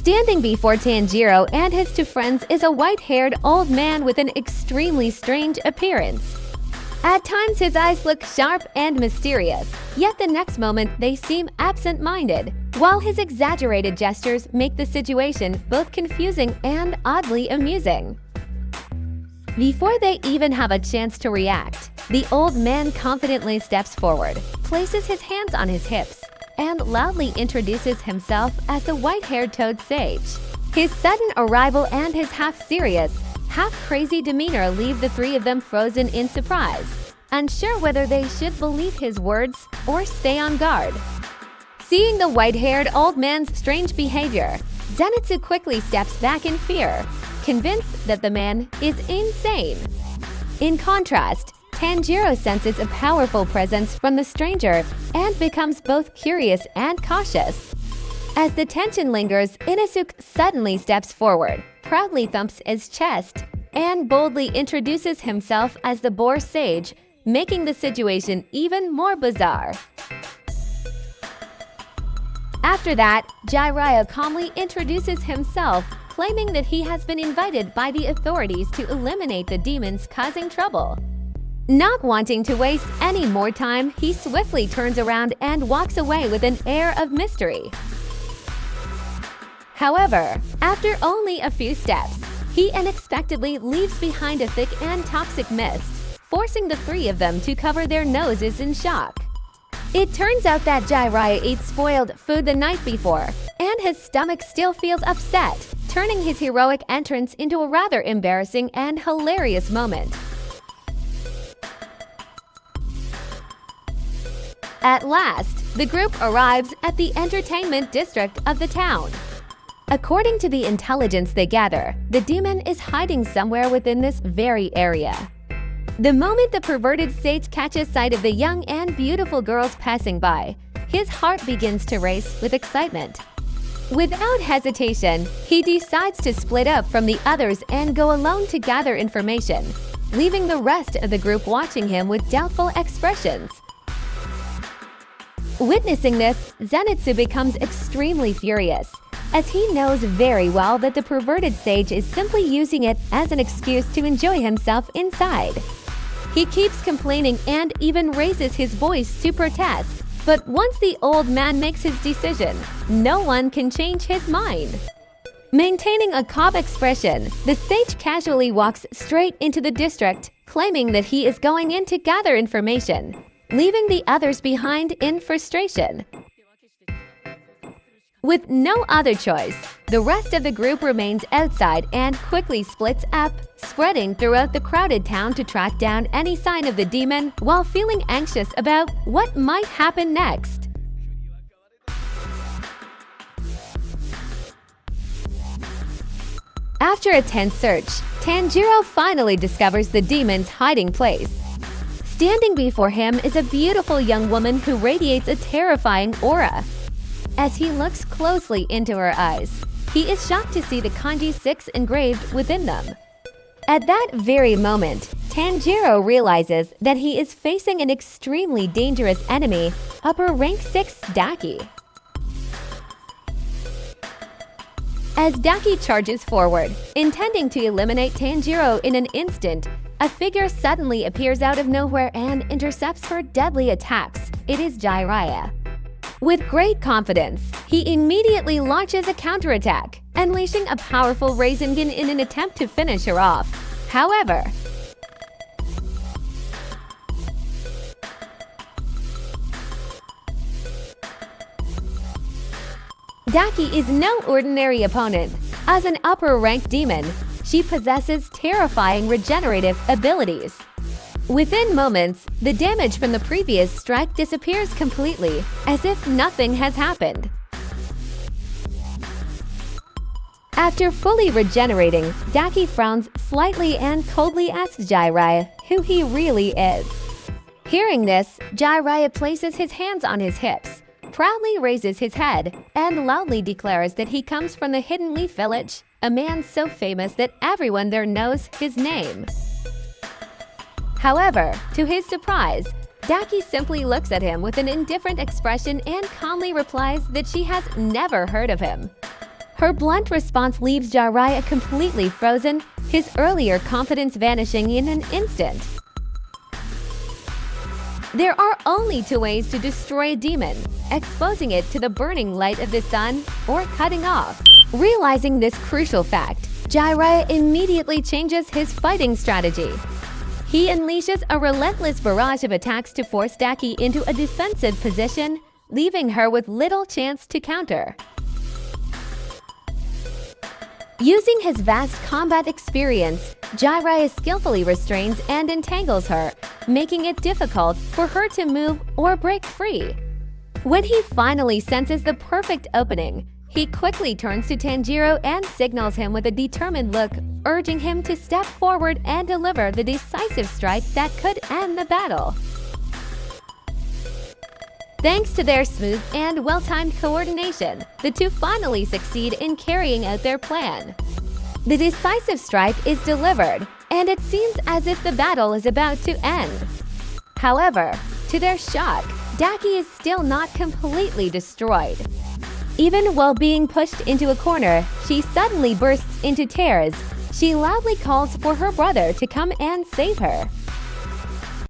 Standing before Tanjiro and his two friends is a white-haired old man with an extremely strange appearance. At times his eyes look sharp and mysterious, yet the next moment they seem absent-minded, while his exaggerated gestures make the situation both confusing and oddly amusing. Before they even have a chance to react, the old man confidently steps forward, places his hands on his hips, and loudly introduces himself as the white-haired toad sage. His sudden arrival and his half-serious, half-crazy demeanor leave the three of them frozen in surprise, unsure whether they should believe his words or stay on guard. Seeing the white-haired old man's strange behavior, Zenitsu quickly steps back in fear, convinced that the man is insane. In contrast, Tanjiro senses a powerful presence from the stranger and becomes both curious and cautious. As the tension lingers, Inosuke suddenly steps forward, proudly thumps his chest, and boldly introduces himself as the boar sage, making the situation even more bizarre. After that, Jiraiya calmly introduces himself, claiming that he has been invited by the authorities to eliminate the demons causing trouble. Not wanting to waste any more time, he swiftly turns around and walks away with an air of mystery. However, after only a few steps, he unexpectedly leaves behind a thick and toxic mist, forcing the three of them to cover their noses in shock. It turns out that Jiraiya ate spoiled food the night before, and his stomach still feels upset, turning his heroic entrance into a rather embarrassing and hilarious moment. At last, the group arrives at the entertainment district of the town. According to the intelligence they gather, the demon is hiding somewhere within this very area. The moment the perverted sage catches sight of the young and beautiful girls passing by, his heart begins to race with excitement. Without hesitation, he decides to split up from the others and go alone to gather information, leaving the rest of the group watching him with doubtful expressions. Witnessing this, Zenitsu becomes extremely furious, as he knows very well that the perverted sage is simply using it as an excuse to enjoy himself inside. He keeps complaining and even raises his voice to protest, but once the old man makes his decision, no one can change his mind. Maintaining a calm expression, the sage casually walks straight into the district, claiming that he is going in to gather information, leaving the others behind in frustration. With no other choice, the rest of the group remains outside and quickly splits up, spreading throughout the crowded town to track down any sign of the demon while feeling anxious about what might happen next. After a tense search, Tanjiro finally discovers the demon's hiding place. Standing before him is a beautiful young woman who radiates a terrifying aura. As he looks closely into her eyes, he is shocked to see the kanji 6 engraved within them. At that very moment, Tanjiro realizes that he is facing an extremely dangerous enemy, upper rank 6 Daki. As Daki charges forward, intending to eliminate Tanjiro in an instant, a figure suddenly appears out of nowhere and intercepts her deadly attacks. It is Jiraiya. With great confidence, he immediately launches a counterattack, unleashing a powerful Rasengan in an attempt to finish her off. However, Daki is no ordinary opponent. As an upper-ranked demon, she possesses terrifying regenerative abilities. Within moments, the damage from the previous strike disappears completely, as if nothing has happened. After fully regenerating, Daki frowns slightly and coldly asks Jiraiya who he really is. Hearing this, Jiraiya places his hands on his hips, proudly raises his head, and loudly declares that he comes from the Hidden Leaf Village, a man so famous that everyone there knows his name. However, to his surprise, Daki simply looks at him with an indifferent expression and calmly replies that she has never heard of him. Her blunt response leaves Jiraiya completely frozen, his earlier confidence vanishing in an instant. There are only two ways to destroy a demon: exposing it to the burning light of the sun or cutting off. Realizing this crucial fact, Jiraiya immediately changes his fighting strategy. He unleashes a relentless barrage of attacks to force Daki into a defensive position, leaving her with little chance to counter. Using his vast combat experience, Jiraiya skillfully restrains and entangles her, making it difficult for her to move or break free. When he finally senses the perfect opening, he quickly turns to Tanjiro and signals him with a determined look, urging him to step forward and deliver the decisive strike that could end the battle. Thanks to their smooth and well-timed coordination, the two finally succeed in carrying out their plan. The decisive strike is delivered, and it seems as if the battle is about to end. However, to their shock, Daki is still not completely destroyed. Even while being pushed into a corner, she suddenly bursts into tears. She loudly calls for her brother to come and save her.